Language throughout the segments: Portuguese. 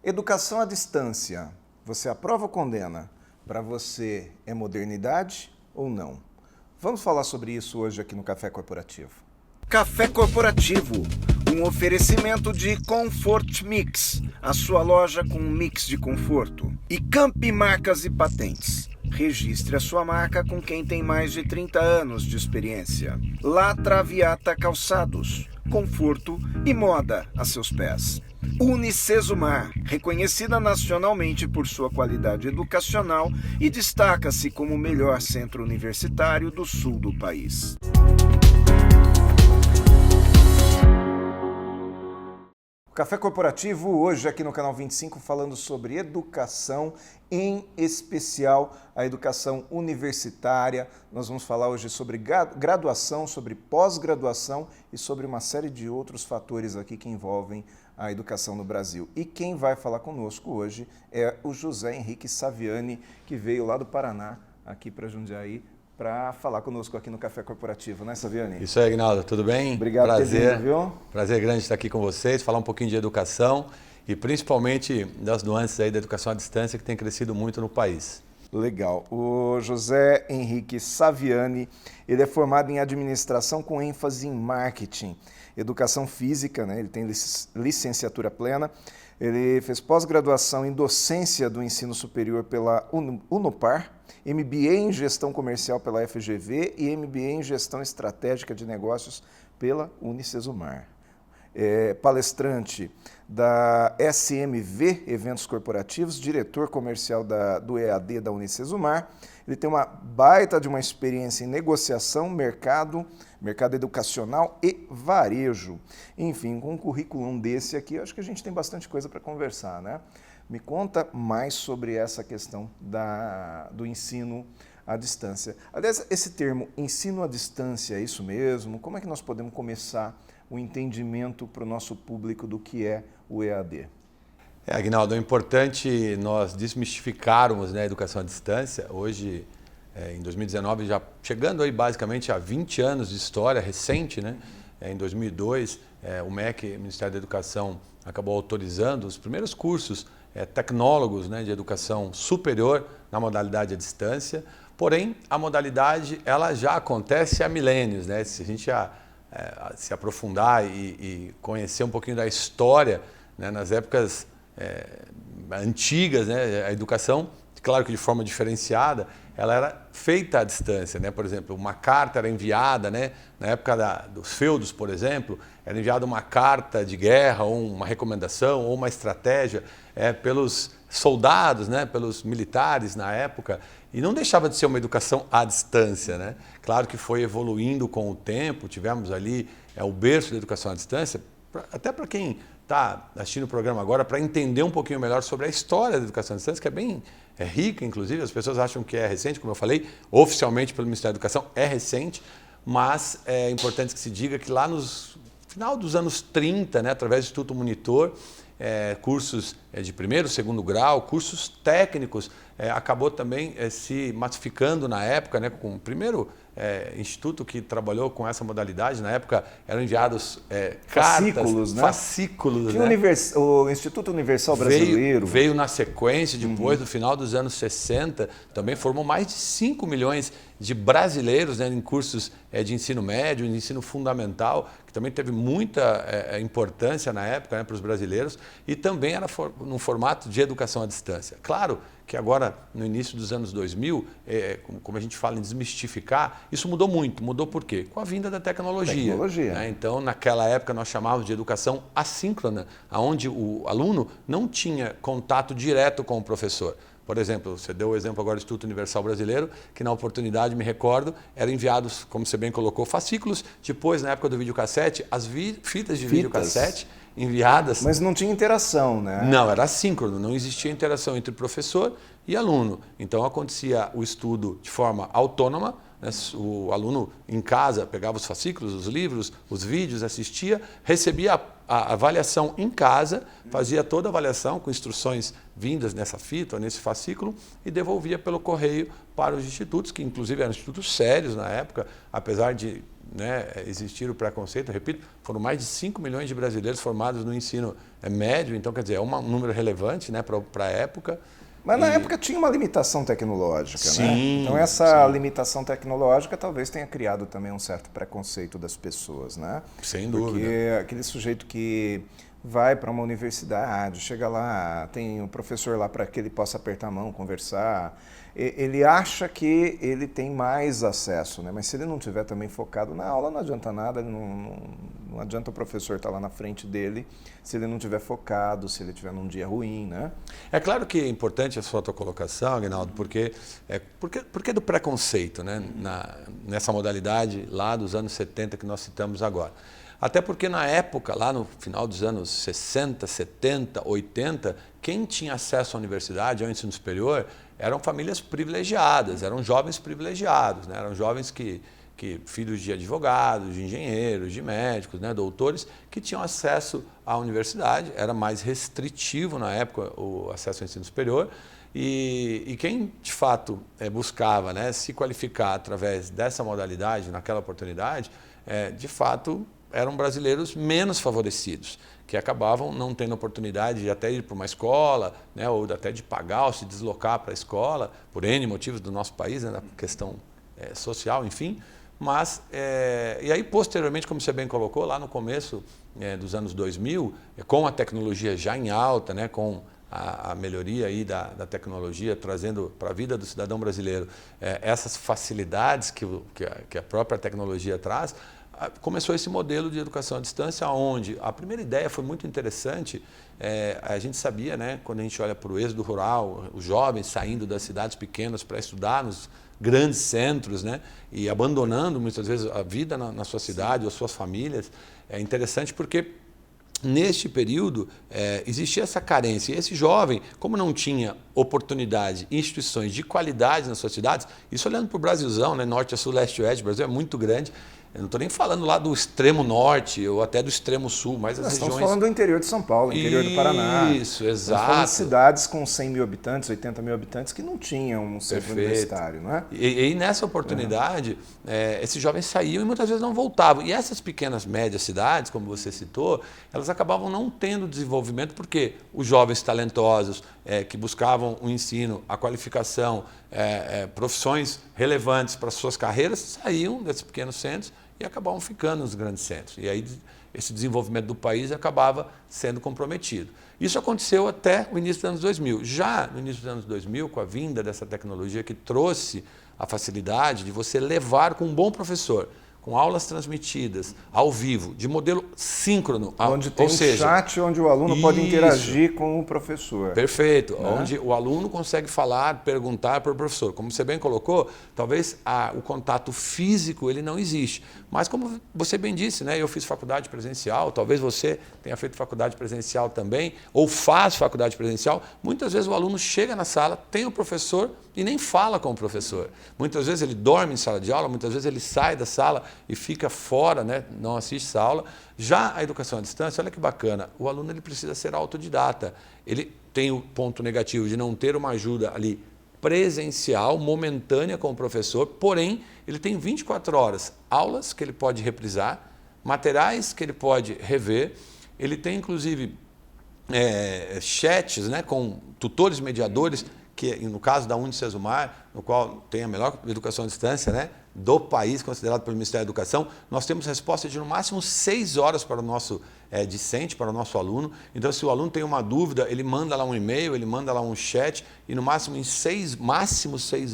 Educação à distância, você aprova ou condena? Para você é modernidade ou não? Vamos falar sobre isso hoje aqui no Café Corporativo. Café Corporativo, um oferecimento de Comfort Mix, a sua loja com um mix de conforto. E Campi Marcas e Patentes. Registre a sua marca com quem tem mais de 30 anos de experiência. La Traviata Calçados, conforto e moda a seus pés. Unicesumar, reconhecida nacionalmente por sua qualidade educacional e destaca-se como o melhor centro universitário do sul do país. Café Corporativo, hoje aqui no Canal 25, falando sobre educação, em especial a educação universitária. Nós vamos falar hoje sobre graduação, sobre pós-graduação e sobre uma série de outros fatores aqui que envolvem a educação no Brasil. E quem vai falar conosco hoje é o José Henrique Saviani, que veio lá do Paraná, aqui para Jundiaí, para falar conosco aqui no Café Corporativo, né, Saviani? Isso aí, Aguinaldo, tudo bem? Obrigado por ter vindo, viu? Prazer grande estar aqui com vocês, falar um pouquinho de educação e principalmente das nuances aí da educação à distância que tem crescido muito no país. Legal. O José Henrique Saviani, ele é formado em administração com ênfase em marketing, educação física, né? Ele tem licenciatura plena. Ele fez pós-graduação em docência do ensino superior pela Unopar, MBA em gestão comercial pela FGV e MBA em gestão estratégica de negócios pela Unicesumar. É palestrante da SMV Eventos Corporativos, diretor comercial do EAD da Unicesumar. Ele tem uma baita de uma experiência em negociação, mercado educacional e varejo. Enfim, com um currículo desse aqui, eu acho que a gente tem bastante coisa para conversar, né? Me conta mais sobre essa questão do ensino à distância. Aliás, esse termo ensino à distância, é isso mesmo? Como é que nós podemos começar o entendimento para o nosso público do que é o EAD? Aguinaldo, é importante nós desmistificarmos, né, a educação à distância. Hoje, em 2019, já chegando aí basicamente a 20 anos de história recente, né? Em 2002, o MEC, Ministério da Educação, acabou autorizando os primeiros cursos tecnólogos, né, de educação superior na modalidade à distância. Porém, a modalidade ela já acontece há milênios, né? Se a gente se aprofundar e conhecer um pouquinho da história, né, nas épocas antigas, né, a educação, claro que de forma diferenciada, ela era feita à distância, né? Por exemplo, uma carta era enviada, né? Na época dos feudos, por exemplo, era enviada uma carta de guerra, ou uma recomendação, ou uma estratégia pelos soldados, né? Pelos militares na época, e não deixava de ser uma educação à distância, né? Claro que foi evoluindo com o tempo, tivemos ali o berço da educação à distância, até para quem está assistindo o programa agora, para entender um pouquinho melhor sobre a história da educação à distância, que é bem rica, inclusive, as pessoas acham que é recente, como eu falei, oficialmente pelo Ministério da Educação é recente, mas é importante que se diga que lá no final dos anos 30, né, através do Instituto Monitor, cursos de primeiro, segundo grau, cursos técnicos, acabou também se massificando na época, né, com o primeiro instituto que trabalhou com essa modalidade. Na época eram enviados fascículos, cartas, né? Fascículos, né? O Instituto Universal Brasileiro veio na sequência, depois, no final dos anos 60, também formou mais de 5 milhões de brasileiros, né, em cursos de ensino médio, de ensino fundamental, que também teve muita importância na época, né, para os brasileiros, e também era num formato de educação à distância. Claro que agora, no início dos anos 2000, como a gente fala em desmistificar, isso mudou muito. Mudou por quê? Com a vinda da tecnologia. Né? Então, naquela época, nós chamávamos de educação assíncrona, onde o aluno não tinha contato direto com o professor. Por exemplo, você deu o exemplo agora do Instituto Universal Brasileiro, que na oportunidade, me recordo, eram enviados, como você bem colocou, fascículos. Depois, na época do videocassete, as fitas de videocassete enviadas. Mas não tinha interação, né? Não, era assíncrono, não existia interação entre professor e aluno. Então acontecia o estudo de forma autônoma, né? O aluno em casa pegava os fascículos, os livros, os vídeos, assistia, recebia a avaliação em casa, fazia toda a avaliação com instruções vindas nessa fita, nesse fascículo, e devolvia pelo correio para os institutos, que inclusive eram institutos sérios na época, apesar de, né, existir o preconceito. Eu repito, foram mais de 5 milhões de brasileiros formados no ensino médio, então quer dizer, é um número relevante, né, para a época. Mas na época tinha uma limitação tecnológica, sim, né? Então essa limitação tecnológica talvez tenha criado também um certo preconceito das pessoas, né? Sem dúvida. Porque aquele sujeito que vai para uma universidade, chega lá, tem um professor lá para que ele possa apertar a mão, conversar, ele acha que ele tem mais acesso, né? Mas se ele não estiver também focado na aula, não adianta nada, não adianta o professor estar lá na frente dele se ele não estiver focado, se ele estiver num dia ruim, né? É claro que é importante a sua colocação, Aguinaldo, porque do preconceito, né? Nessa modalidade lá dos anos 70 que nós citamos agora. Até porque na época, lá no final dos anos 60, 70, 80, quem tinha acesso à universidade, ao ensino superior, eram famílias privilegiadas, eram jovens privilegiados, né? Eram jovens que filhos de advogados, de engenheiros, de médicos, né? Doutores, que tinham acesso à universidade. Era mais restritivo na época o acesso ao ensino superior. E quem, de fato, buscava, né, se qualificar através dessa modalidade, naquela oportunidade, de fato, eram brasileiros menos favorecidos, que acabavam não tendo oportunidade de até ir para uma escola, né, ou até de pagar ou se deslocar para a escola, por N motivos do nosso país, né, na questão social, enfim. Mas, e aí, posteriormente, como você bem colocou, lá no começo dos anos 2000, com a tecnologia já em alta, né, com a melhoria aí da tecnologia, trazendo para a vida do cidadão brasileiro essas facilidades que a própria tecnologia traz, começou esse modelo de educação à distância, onde a primeira ideia foi muito interessante. A gente sabia, né, quando a gente olha para o êxodo rural, os jovens saindo das cidades pequenas para estudar nos grandes centros, né, e abandonando muitas vezes a vida na sua cidade ou suas famílias. É interessante porque neste período existia essa carência. E esse jovem, como não tinha oportunidade, instituições de qualidade nas suas cidades, isso olhando para o Brasilzão, né, norte a sul, leste a oeste, o Brasil é muito grande. Eu não estou nem falando lá do extremo norte ou até do extremo sul, mas as regiões... Estamos falando do interior de São Paulo, interior do Paraná. Isso, exato. Estamos falando de cidades com 100 mil habitantes, 80 mil habitantes que não tinham um centro universitário, não é? E nessa oportunidade, esses jovens saíam e muitas vezes não voltavam. E essas pequenas, médias cidades, como você citou, elas acabavam não tendo desenvolvimento porque os jovens talentosos que buscavam o ensino, a qualificação, profissões relevantes para suas carreiras, saíam desses pequenos centros e acabavam ficando nos grandes centros. E aí esse desenvolvimento do país acabava sendo comprometido. Isso aconteceu até o início dos anos 2000. Já no início dos anos 2000, com a vinda dessa tecnologia que trouxe a facilidade de você levar com um bom professor, com aulas transmitidas ao vivo, de modelo síncrono. Onde tem chat onde o aluno pode interagir com o professor. Perfeito. Né? Onde o aluno consegue falar, perguntar para o professor. Como você bem colocou, talvez o contato físico ele não existe. Mas como você bem disse, né, eu fiz faculdade presencial, talvez você tenha feito faculdade presencial também, ou faz faculdade presencial. Muitas vezes o aluno chega na sala, tem o professor e nem fala com o professor. Muitas vezes ele dorme em sala de aula, muitas vezes ele sai da sala e fica fora, né, não assiste essa aula. Já a educação à distância, olha que bacana, o aluno ele precisa ser autodidata. Ele tem o ponto negativo de não ter uma ajuda ali presencial, momentânea com o professor, porém, ele tem 24 horas, aulas que ele pode reprisar, materiais que ele pode rever, ele tem inclusive chats, né, com tutores mediadores, que no caso da Unicesumar, no qual tem a melhor educação à distância, né, do país, considerado pelo Ministério da Educação, nós temos resposta de no máximo 6 horas para o nosso discente, para o nosso aluno. Então, se o aluno tem uma dúvida, ele manda lá um e-mail, ele manda lá um chat e no máximo em 6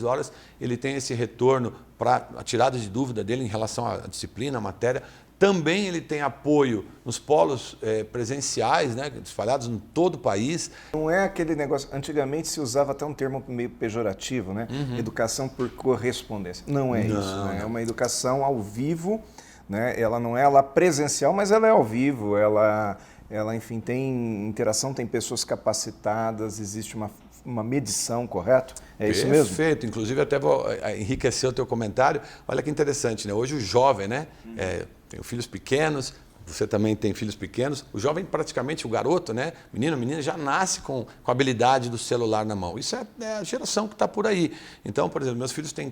horas ele tem esse retorno para a tirada de dúvida dele em relação à disciplina, à matéria. Também ele tem apoio nos polos presenciais, né, espalhados em todo o país. Não é aquele negócio, antigamente se usava até um termo meio pejorativo, né? Educação por correspondência. Não é isso, né? É uma educação ao vivo, né? Ela não é lá presencial, mas ela é ao vivo, ela enfim, tem interação, tem pessoas capacitadas, existe uma uma medição, correto? É isso mesmo? Perfeito. Inclusive, até vou enriquecer o teu comentário. Olha que interessante, né? Hoje o jovem, né? Tenho filhos pequenos, você também tem filhos pequenos. O jovem, praticamente, o garoto, né? Menino, menina, já nasce com a habilidade do celular na mão. Isso é a geração que está por aí. Então, por exemplo, meus filhos têm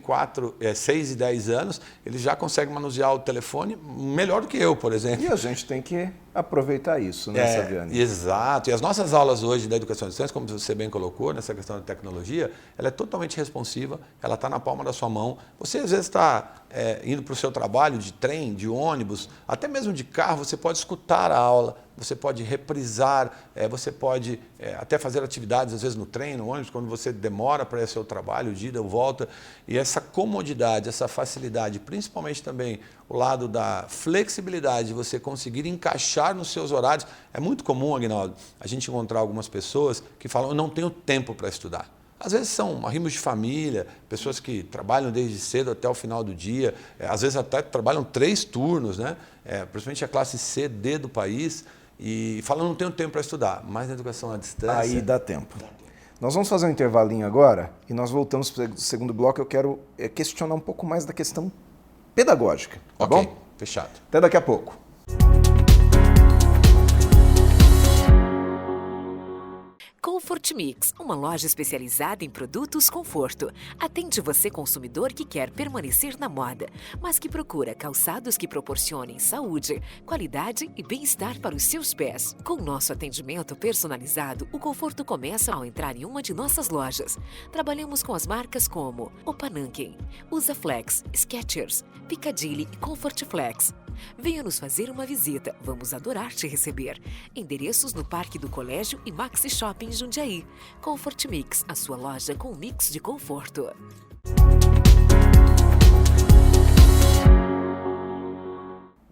6 e 10 anos, eles já conseguem manusear o telefone melhor do que eu, por exemplo. E a gente tem que aproveitar isso, né, Saviani? Exato. E as nossas aulas hoje da educação à distância, como você bem colocou, nessa questão da tecnologia, ela é totalmente responsiva, ela está na palma da sua mão. Você, às vezes, está indo para o seu trabalho de trem, de ônibus, até mesmo de carro, você pode escutar a aula, você pode reprisar, você pode até fazer atividades, às vezes, no trem, no ônibus, quando você demora para ir ao seu trabalho, de ida ou volta. E essa comodidade, essa facilidade, principalmente também o lado da flexibilidade, de você conseguir encaixar nos seus horários. É muito comum, Aguinaldo, a gente encontrar algumas pessoas que falam, eu não tenho tempo para estudar. Às vezes são arrimos de família, pessoas que trabalham desde cedo até o final do dia, às vezes até trabalham 3 turnos, né? Principalmente a classe C, D do país, e falam, não tenho tempo para estudar, mas na educação à distância... Aí dá tempo. Nós vamos fazer um intervalinho agora e nós voltamos para o segundo bloco. Eu quero questionar um pouco mais da questão pedagógica, tá Ok, bom? fechado. Até daqui a pouco. Comfort Mix, uma loja especializada em produtos conforto. Atende você, consumidor que quer permanecer na moda, mas que procura calçados que proporcionem saúde, qualidade e bem-estar para os seus pés. Com nosso atendimento personalizado, o conforto começa ao entrar em uma de nossas lojas. Trabalhamos com as marcas como Opananken, Usaflex, Skechers, Piccadilly e Comfort Flex. Venha nos fazer uma visita, vamos adorar te receber. Endereços no Parque do Colégio e Maxi Shopping Jundiaí. Comfort Mix, a sua loja com um mix de conforto.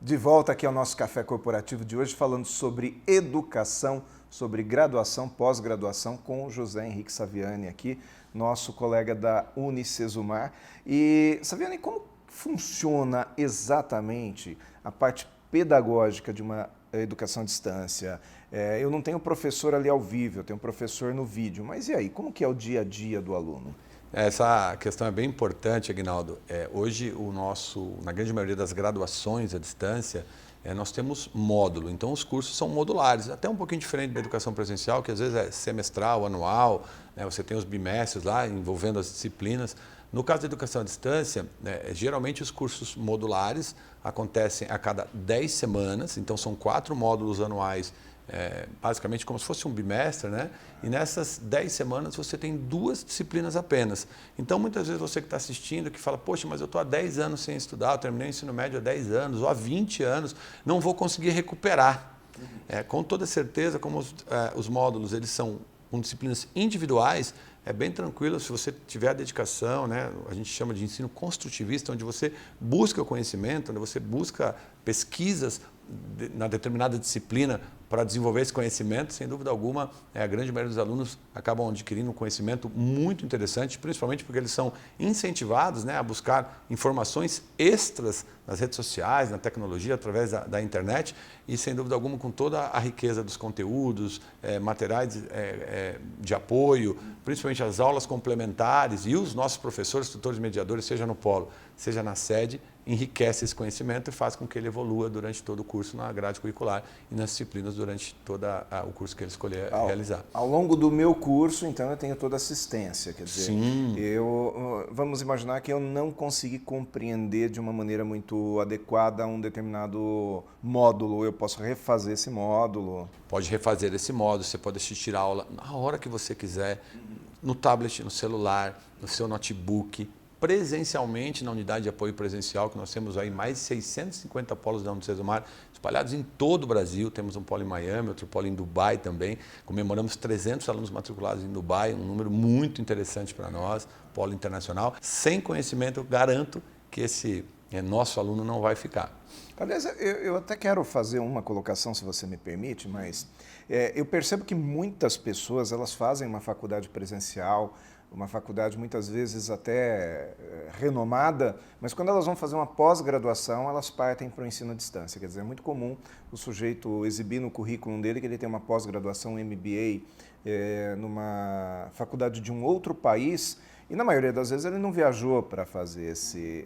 De volta aqui ao nosso Café Corporativo de hoje, falando sobre educação, sobre graduação, pós-graduação, com o José Henrique Saviani aqui, nosso colega da Unicesumar. E, Saviani, como funciona exatamente a parte pedagógica de uma educação à distância? Eu não tenho professor ali ao vivo, eu tenho professor no vídeo, mas e aí, como que é o dia a dia do aluno? Essa questão é bem importante, Aguinaldo. Hoje, na grande maioria das graduações à distância, nós temos módulo, então os cursos são modulares, até um pouquinho diferente da educação presencial, que às vezes é semestral, anual, né? Você tem os bimestres lá envolvendo as disciplinas. No caso da educação à distância, geralmente os cursos modulares acontecem a cada 10 semanas, então são 4 módulos anuais, basicamente como se fosse um bimestre, né? E nessas 10 semanas você tem 2 disciplinas apenas. Então muitas vezes você que está assistindo, que fala, poxa, mas eu estou há 10 anos sem estudar, eu terminei o ensino médio há 10 anos, ou há 20 anos, não vou conseguir recuperar. Com toda certeza, como os módulos eles são com disciplinas individuais, é bem tranquilo se você tiver a dedicação, né? A gente chama de ensino construtivista, onde você busca o conhecimento, onde você busca pesquisas na determinada disciplina para desenvolver esse conhecimento. Sem dúvida alguma, a grande maioria dos alunos acabam adquirindo um conhecimento muito interessante, principalmente porque eles são incentivados, né, a buscar informações extras nas redes sociais, na tecnologia, através da internet, e sem dúvida alguma com toda a riqueza dos conteúdos, materiais de apoio, principalmente as aulas complementares e os nossos professores, tutores e mediadores, seja no polo, seja na sede, enriquece esse conhecimento e faz com que ele evolua durante todo o curso na grade curricular e nas disciplinas durante todo o curso que ele escolher realizar. Ao longo do meu curso, então, eu tenho toda assistência, quer dizer, Sim. Vamos imaginar que eu não consegui compreender de uma maneira muito adequada um determinado módulo, eu posso refazer esse módulo? Pode refazer esse módulo, você pode assistir a aula na hora que você quiser, no tablet, no celular, no seu notebook, presencialmente na unidade de apoio presencial, que nós temos aí mais de 650 polos da Unicesumar espalhados em todo o Brasil. Temos um polo em Miami, outro polo em Dubai também. Comemoramos 300 alunos matriculados em Dubai, um número muito interessante para nós, polo internacional. Sem conhecimento, eu garanto que esse nosso aluno não vai ficar. Aliás, eu até quero fazer uma colocação, se você me permite, mas eu percebo que muitas pessoas elas fazem uma faculdade presencial, uma faculdade muitas vezes até renomada, mas quando elas vão fazer uma pós-graduação, elas partem para o ensino à distância. Quer dizer, é muito comum o sujeito exibir no currículo dele que ele tem uma pós-graduação, um MBA, numa faculdade de um outro país, e na maioria das vezes ele não viajou para fazer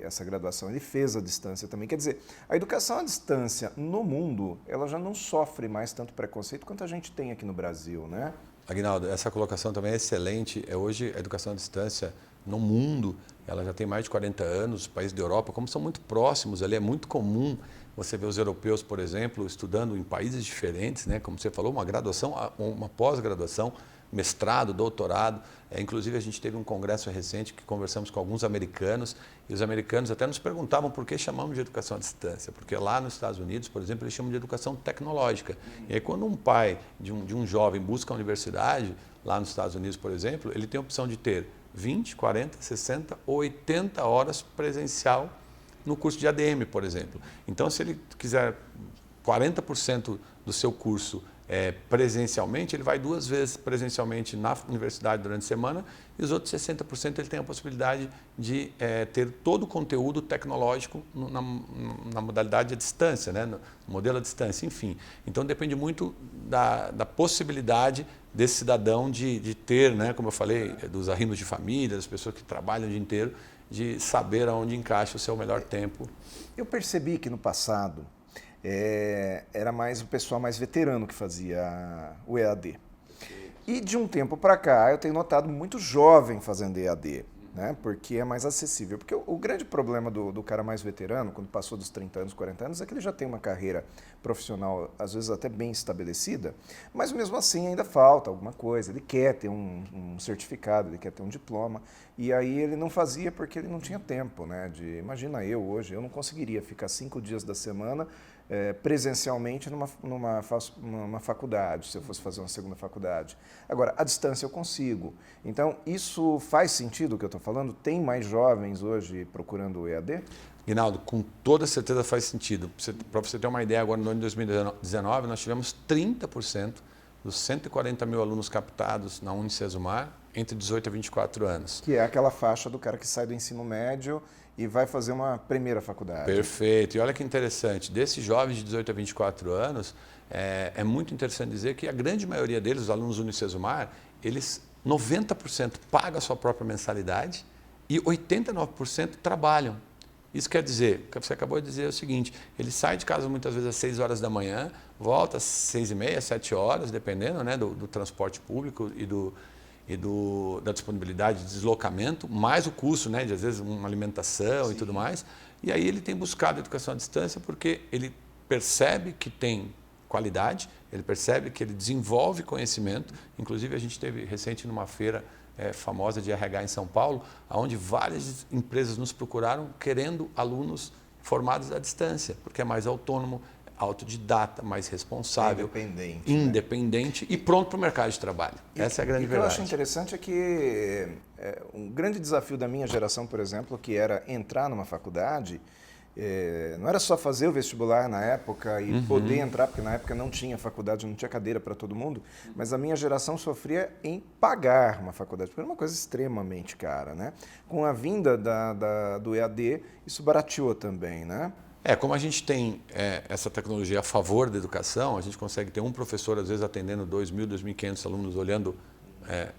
essa graduação, ele fez à distância também. Quer dizer, a educação à distância no mundo, ela já não sofre mais tanto preconceito quanto a gente tem aqui no Brasil, né? Aguinaldo, essa colocação também é excelente. Hoje a educação à distância no mundo, ela já tem mais de 40 anos, os países da Europa, como são muito próximos ali, é muito comum você ver os europeus, por exemplo, estudando em países diferentes, né? Como você falou, uma graduação, uma pós-graduação, mestrado, doutorado. Inclusive, a gente teve um congresso recente que conversamos com alguns americanos e os americanos até nos perguntavam por que chamamos de educação à distância. Porque lá nos Estados Unidos, por exemplo, eles chamam de educação tecnológica. E aí, quando um pai de um jovem busca a universidade, lá nos Estados Unidos, por exemplo, ele tem a opção de ter 20, 40, 60 ou 80 horas presencial no curso de ADM, por exemplo. Então, se ele quiser 40% do seu curso presencialmente, ele vai 2 vezes presencialmente na universidade durante a semana e os outros 60% ele tem a possibilidade de ter todo o conteúdo tecnológico na modalidade à distância, né? No modelo à distância, enfim. Então depende muito da possibilidade desse cidadão de ter, né, como eu falei, dos arrimos de família, das pessoas que trabalham o dia inteiro, de saber aonde encaixa o seu melhor tempo. Eu percebi que no passado era mais o pessoal mais veterano que fazia o EAD. E de um tempo para cá eu tenho notado muito jovem fazendo EAD, né? Porque é mais acessível. Porque o grande problema do cara mais veterano, quando passou dos 30 anos, 40 anos, é que ele já tem uma carreira profissional, às vezes até bem estabelecida, mas mesmo assim ainda falta alguma coisa. Ele quer ter um certificado, ele quer ter um diploma, e aí ele não fazia porque ele não tinha tempo, né? Imagina eu hoje, eu não conseguiria ficar 5 dias da semana presencialmente numa faculdade, se eu fosse fazer uma segunda faculdade. Agora, à distância eu consigo. Então, isso faz sentido o que eu estou falando? Tem mais jovens hoje procurando o EAD? Guinaldo, com toda certeza faz sentido. Para você ter uma ideia, agora no ano de 2019, nós tivemos 30% dos 140 mil alunos captados na Unicesumar entre 18 e 24 anos. Que é aquela faixa do cara que sai do ensino médio e vai fazer uma primeira faculdade. Perfeito. E olha que interessante, desses jovens de 18 a 24 anos, é muito interessante dizer que a grande maioria deles, os alunos do Unicesumar, eles 90% pagam a sua própria mensalidade e 89% trabalham. Isso quer dizer, o que você acabou de dizer é o seguinte, ele sai de casa muitas vezes às 6 horas da manhã, volta às 6h30, 7 horas, dependendo, né, do transporte público e da disponibilidade de deslocamento, mais o custo, né, de às vezes uma alimentação. Sim. E tudo mais. E aí ele tem buscado a educação à distância porque ele percebe que tem qualidade, ele percebe que ele desenvolve conhecimento. Inclusive a gente esteve recente numa feira famosa de RH em São Paulo, onde várias empresas nos procuraram querendo alunos formados à distância, porque é mais autônomo, autodidata, mais responsável, independente, né? E pronto para o mercado de trabalho. Essa é a grande verdade. O que eu acho interessante é que um grande desafio da minha geração, por exemplo, que era entrar numa faculdade, não era só fazer o vestibular na época e poder entrar, porque na época não tinha faculdade, não tinha cadeira para todo mundo, mas a minha geração sofria em pagar uma faculdade, porque era uma coisa extremamente cara, né? Com a vinda do EAD, isso barateou também, né? Como a gente tem essa tecnologia a favor da educação, a gente consegue ter um professor, às vezes, atendendo 2.000, 2.500 alunos, olhando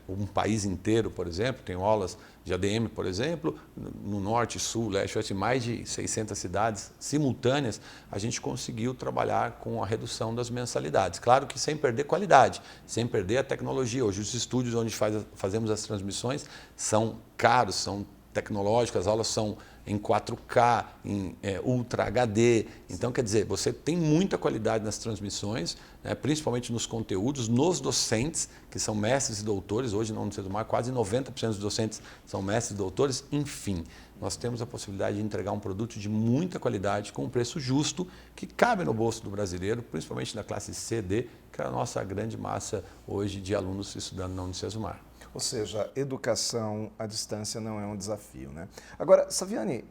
um país inteiro, por exemplo. Tem aulas de ADM, por exemplo, no norte, sul, leste, oeste, mais de 600 cidades simultâneas, a gente conseguiu trabalhar com a redução das mensalidades. Claro que sem perder qualidade, sem perder a tecnologia. Hoje, os estúdios onde fazemos as transmissões são caros, são tecnológicos, as aulas são em 4K, em Ultra HD. Então, quer dizer, você tem muita qualidade nas transmissões, né, principalmente nos conteúdos, nos docentes, que são mestres e doutores. Hoje, na Unicesumar, quase 90% dos docentes são mestres e doutores. Enfim, nós temos a possibilidade de entregar um produto de muita qualidade, com um preço justo, que cabe no bolso do brasileiro, principalmente da classe C, D, que é a nossa grande massa hoje de alunos estudando na Unicesumar. Ou seja, educação à distância não é um desafio, né? Agora, Saviani,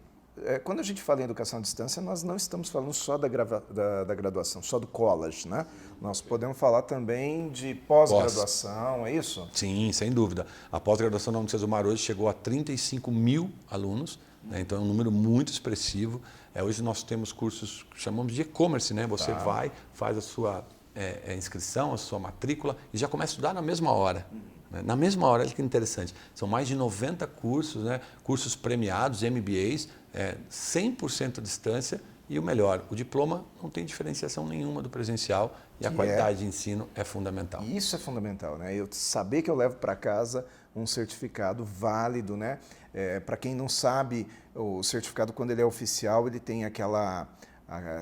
quando a gente fala em educação à distância, nós não estamos falando só da graduação, só do college, né? Nós podemos falar também de pós-graduação, é isso? Sim, sem dúvida. A pós-graduação da Unicesumar hoje chegou a 35 mil alunos, né? Então é um número muito expressivo. Hoje nós temos cursos que chamamos de e-commerce, né? Você vai, faz a sua inscrição, a sua matrícula e já começa a estudar na mesma hora. Na mesma hora, olha que interessante. São mais de 90 cursos, né? Cursos premiados, MBAs, 100% à distância e o melhor, o diploma não tem diferenciação nenhuma do presencial e a qualidade de ensino é fundamental. Isso é fundamental, né? Eu saber que eu levo para casa um certificado válido, né? Para quem não sabe, o certificado, quando ele é oficial, ele tem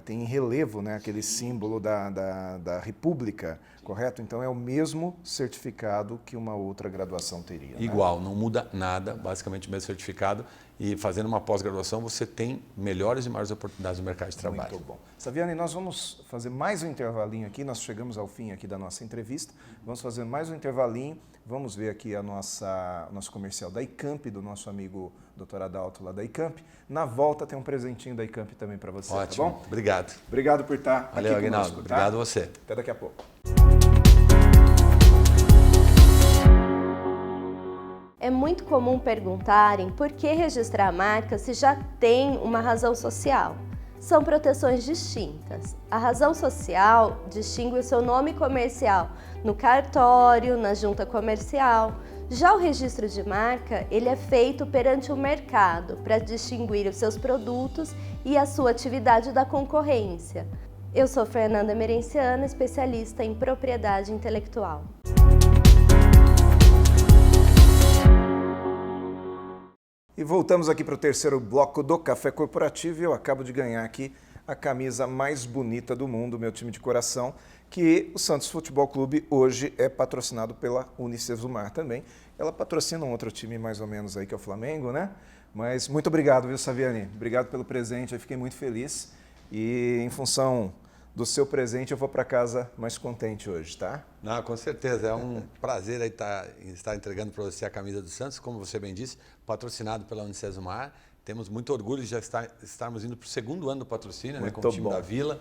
tem em relevo, né, aquele símbolo da República, correto? Então é o mesmo certificado que uma outra graduação teria. Igual, não muda nada, basicamente o mesmo certificado. E fazendo uma pós-graduação você tem melhores e maiores oportunidades no mercado de trabalho. Muito bom. Saviane, nós vamos fazer mais um intervalinho aqui, nós chegamos ao fim aqui da nossa entrevista, vamos fazer mais um intervalinho, vamos ver aqui o nosso comercial da ICAMP, do nosso amigo Dr. Adalto lá da ICAMP. Na volta tem um presentinho da ICAMP também para você, ótimo, tá bom? Obrigado. Obrigado por estar Valeu, aqui conosco. Aguinaldo. Obrigado a você. Até daqui a pouco. É muito comum perguntarem por que registrar a marca se já tem uma razão social. São proteções distintas. A razão social distingue o seu nome comercial no cartório, na junta comercial. Já o registro de marca, ele é feito perante o mercado para distinguir os seus produtos e a sua atividade da concorrência. Eu sou Fernanda Merenciano, especialista em propriedade intelectual. E voltamos aqui para o terceiro bloco do Café Corporativo e eu acabo de ganhar aqui a camisa mais bonita do mundo, meu time de coração, que o Santos Futebol Clube hoje é patrocinado pela Unicesumar também. Ela patrocina um outro time mais ou menos aí, que é o Flamengo, né? Mas muito obrigado, viu, Saviane? Obrigado pelo presente, eu fiquei muito feliz e em função do seu presente eu vou para casa mais contente hoje, tá? Não, com certeza, é um prazer aí estar entregando para você a camisa do Santos, como você bem disse, patrocinado pela Unicesumar. Temos muito orgulho de já estarmos indo para o segundo ano do patrocínio, né, com o time da Vila.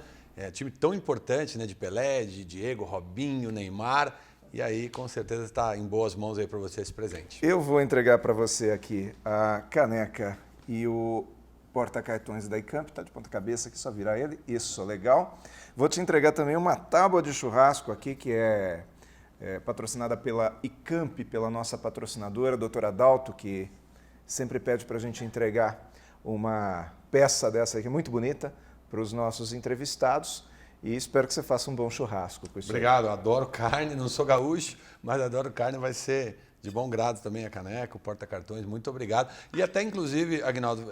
Time tão importante, né, de Pelé, de Diego, Robinho, Neymar. E aí, com certeza, está em boas mãos aí para você esse presente. Eu vou entregar para você aqui a caneca e o porta-cartões da ICAMP, está de ponta cabeça aqui, só virar ele. Isso, legal. Vou te entregar também uma tábua de churrasco aqui, que é patrocinada pela ICAMP, pela nossa patrocinadora, a doutora Adalto, que sempre pede para a gente entregar uma peça dessa aqui, muito bonita, para os nossos entrevistados. E espero que você faça um bom churrasco com isso. Obrigado, adoro carne, não sou gaúcho, mas adoro carne, vai ser de bom grado também a caneca, o porta-cartões, muito obrigado. E até, inclusive, Aguinaldo,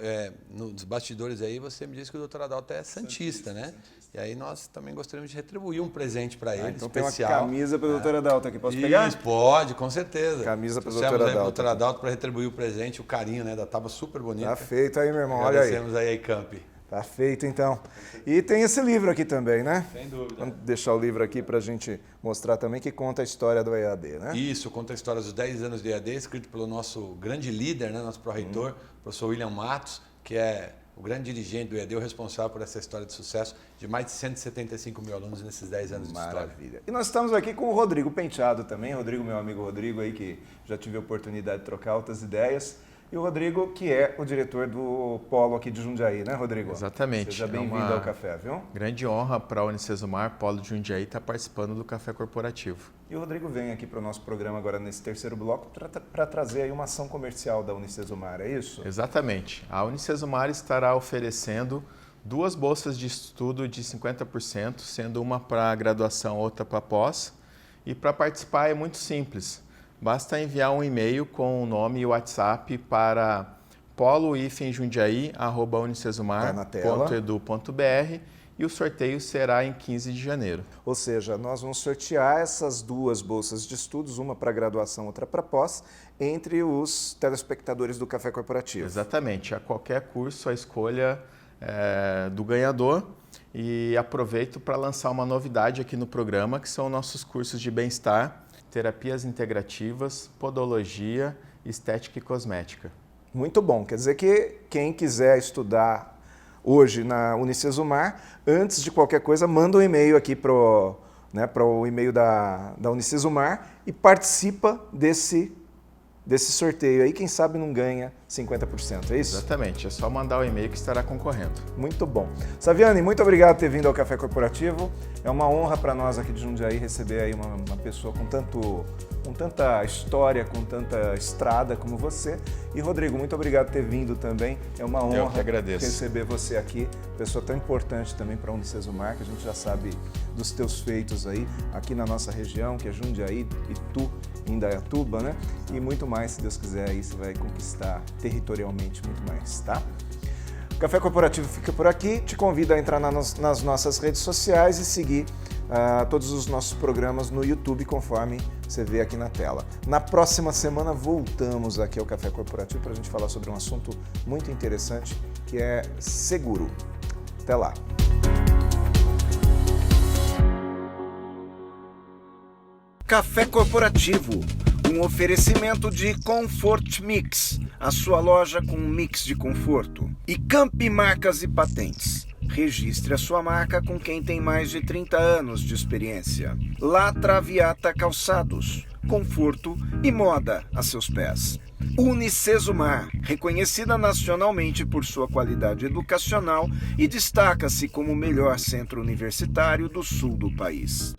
nos bastidores aí, você me disse que o doutor Adalto é santista, né? Santista. E aí nós também gostaríamos de retribuir um presente para ele, então especial. Tem uma camisa para o doutor Adalto aqui, posso pegar? Isso, pode, com certeza. Camisa para o doutor Adalto. doutor Adalto para retribuir o presente, o carinho, né, da tábua super bonita. Tá feito aí, meu irmão, olha aí. Agradecemos aí a ICAMP. Tá feito, então. E tem esse livro aqui também, né? Sem dúvida. Vamos deixar o livro aqui para a gente mostrar também, que conta a história do EAD, né? Isso, conta a história dos 10 anos do EAD, escrito pelo nosso grande líder, né, nosso pró-reitor, professor William Matos, que é o grande dirigente do EAD, o responsável por essa história de sucesso de mais de 175 mil alunos nesses 10 anos de história. Maravilha. E nós estamos aqui com o Rodrigo Penteado também. Rodrigo, meu amigo Rodrigo aí, que já tive a oportunidade de trocar altas ideias. E o Rodrigo, que é o diretor do Polo aqui de Jundiaí, né, Rodrigo? Exatamente. Seja bem-vindo ao café, viu? Grande honra para a Unicesumar, Polo de Jundiaí, estar participando do Café Corporativo. E o Rodrigo vem aqui para o nosso programa agora nesse terceiro bloco para trazer aí uma ação comercial da Unicesumar, é isso? Exatamente. A Unicesumar estará oferecendo 2 bolsas de estudo de 50%, sendo uma para graduação, outra para pós. E para participar é muito simples. Basta enviar um e-mail com o nome e o WhatsApp para polo-jundiaí@unicesumar.edu.br e o sorteio será em 15 de janeiro. Ou seja, nós vamos sortear essas 2 bolsas de estudos, uma para graduação, outra para pós, entre os telespectadores do Café Corporativo. Exatamente. A qualquer curso, a escolha do ganhador. E aproveito para lançar uma novidade aqui no programa, que são nossos cursos de bem-estar, terapias integrativas, podologia, estética e cosmética. Muito bom. Quer dizer que quem quiser estudar hoje na Unicesumar, antes de qualquer coisa, manda um e-mail aqui para o e-mail da Unicesumar e participa desse sorteio aí. Quem sabe não ganha 50%, é isso? Exatamente, é só mandar o e-mail que estará concorrendo. Muito bom. Saviani, muito obrigado por ter vindo ao Café Corporativo. É uma honra para nós aqui de Jundiaí receber aí uma pessoa com tanta história, com tanta estrada como você. E Rodrigo, muito obrigado por ter vindo também. É uma honra receber você aqui, pessoa tão importante também para a Unicesumar, que a gente já sabe dos teus feitos aí, aqui na nossa região, que é Jundiaí, Itu, Indaiatuba, né? E muito mais, se Deus quiser, aí você vai conquistar territorialmente muito mais, tá? O Café Corporativo fica por aqui. Te convido a entrar nas nossas redes sociais e seguir todos os nossos programas no YouTube, conforme você vê aqui na tela. Na próxima semana voltamos aqui ao Café Corporativo para a gente falar sobre um assunto muito interessante, que é seguro. Até lá! Café Corporativo, um oferecimento de Comfort Mix, a sua loja com um mix de conforto. E Campi Marcas e Patentes. Registre a sua marca com quem tem mais de 30 anos de experiência. La Traviata Calçados, conforto e moda a seus pés. Unicesumar, reconhecida nacionalmente por sua qualidade educacional e destaca-se como o melhor centro universitário do sul do país.